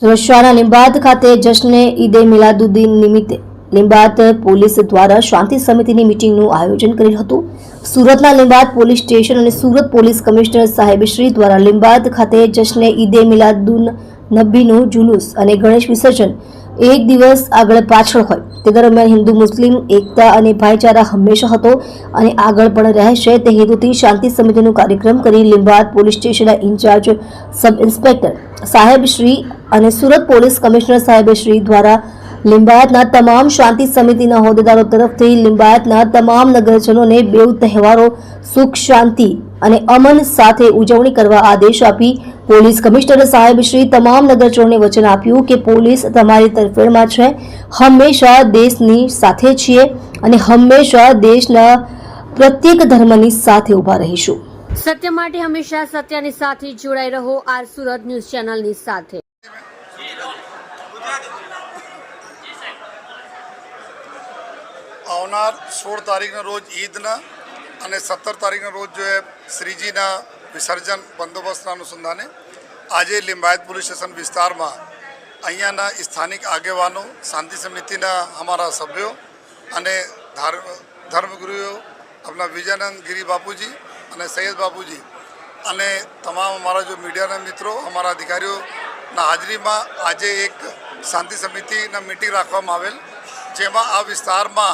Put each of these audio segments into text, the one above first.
સુરતના લીંબાયત ખાતે જશ્ને ઈદે મિલાદુદ્દીન નિમિત્તે લીંબાયત પોલીસ દ્વારા શાંતિ સમિતિની મીટિંગનું આયોજન કરેલ હતું। સુરતના લીંબાયત પોલીસ સ્ટેશન અને સુરત પોલીસ કમિશનર સાહેબશ્રી દ્વારા લીંબાયત ખાતે જશ્ને ઈદે મિલાદુન નબીનું જુલુસ અને ગણેશ વિસર્જન એક દિવસ આગળ પાછળ હોય તે દરમિયાન હિન્દુ મુસ્લિમ એકતા અને ભાઈચારા હંમેશા હતો અને આગળ પણ રહેશે તે હેતુથી શાંતિ સમિતિનો કાર્યક્રમ કરી લીંબાયત પોલીસ સ્ટેશનના ઇન્ચાર્જ સબ ઇન્સ્પેક્ટર સાહેબશ્રી અને સુરત પોલીસ કમિશનર સાહેબશ્રી દ્વારા લીંબાયતના તમામ શાંતિ સમિતિના હોદ્દેદારો તરફથી લીંબાયતના તમામ નગરજનોને બેઉ તહેવારો સુખ શાંતિ અને અમન સાથે ઉજવણી કરવા આદેશ આપી પોલીસ કમિશનર સાહેબશ્રી તમામ નગરજનોને વચન આપ્યું કે પોલીસ તમારી તરફેણમાં છે, હંમેશા દેશની સાથે છીએ અને હંમેશા દેશના પ્રત્યેક ધર્મની સાથે ઊભા રહીશું। સત્ય માટે હંમેશા સત્યની સાથે જોડાઈ રહો। આર સુરત ન્યૂઝ ચેનલની સાથે આવનાર 16 તારીખના રોજ ઈદના અને 17 તારીખના રોજ જો શ્રીજીના વિસર્જન બંદોબસ્તના અનુસંધાને આજે લીંબાયત પોલીસ સ્ટેશન વિસ્તારમાં અહીંયાના સ્થાનિક આગેવાનો, શાંતિ સમિતિના અમારા સભ્યો અને ધર્મગુરુઓ આપણા વિજયાનંદ ગિરી બાપુજી અને સૈયદ બાપુજી અને તમામ અમારા જો મીડિયાના મિત્રો, અમારા અધિકારીઓના હાજરીમાં આજે એક શાંતિ સમિતિના મીટિંગ રાખવામાં આવેલ, જેમાં આ વિસ્તારમાં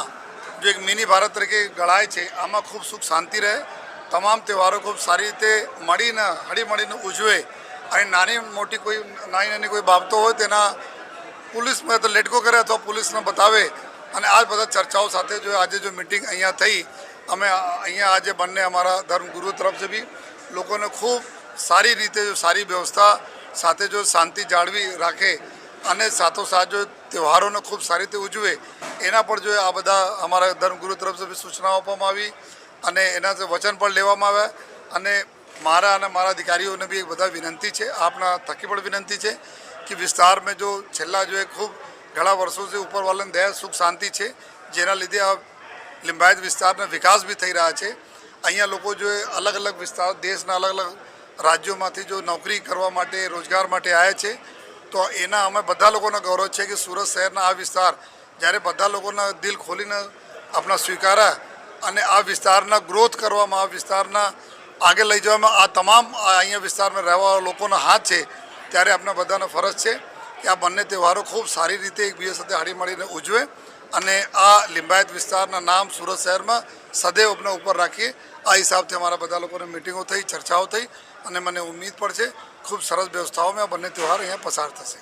जो एक मिनी भारत तरीके गढ़ाए छे आमां खूब सुख शांति रहे, तमाम त्यौहारों खूब सारी रीते मळीने हळीमळीने उजवे अने नानी मोटी कोई नानी कोई बाबतो होय तेना पुलिस में तो लेटको करे अथवा पुलिसने बतावे अने आ बधा चर्चाओं साथे जो आज जो मीटिंग अहींया थई अमे अहींया आज बंने अमारा धर्मगुरु तरफ से भी लोकोने खूब सारी रीते जो सारी व्यवस्था साथे जो शांति जाळवी राखे અને સાથોસાથ जो त्यौहारों खूब सारी रीते उजवे एना पर जो आ बधा अमारा धर्मगुरु तरफ से भी सूचनाओं आपवामां आवी अने एना से वचन पण लेवामां आव्या अने मारा अने मारा अधिकारीओने भी एक बधा विनंती है, आपना थकी पण विनंती है कि विस्तार में जो छेल्ला जो खूब घणा वर्षों से उपरवालानी दया सुख शांति है, जेना लीधे आ लिंबायत विस्तारना विकास भी थई रह्या छे। अहींया लोको जो अलग अलग विस्तार देशना अलग अलग राज्योमांथी जो नौकरी करवा माटे रोजगार माटे आया छे, तो एना अमे बधा लोकोने गौरव है कि सूरत शहरना आ विस्तार ज्यारे बधा लोकोना दिल खोलीने अपना स्वीकारा अने आ विस्तारना ग्रोथ करवामां आ विस्तारना आगे लई जवामां आ तमाम अहींया विस्तारमां रहेवाळा लोकोनो हाथ है, त्यारे आपणे बधानो फरज है कि आ बंने तहेवारो खूब सारी रीते एकबीजा साथे हळीमळीने उजवे अने आ लिंबायत विस्तारना नाम सूरत शहरमां सदैव अपने ऊपर राखीए। आ हिसाबथी अमारा बधा लोकोने मीटिंगों थई, चर्चाओं थई अने मने उम्मीद पण छे खूब सरस व्यवस्थाओं में आ बंने त्यौहार अहींया पसार थशे।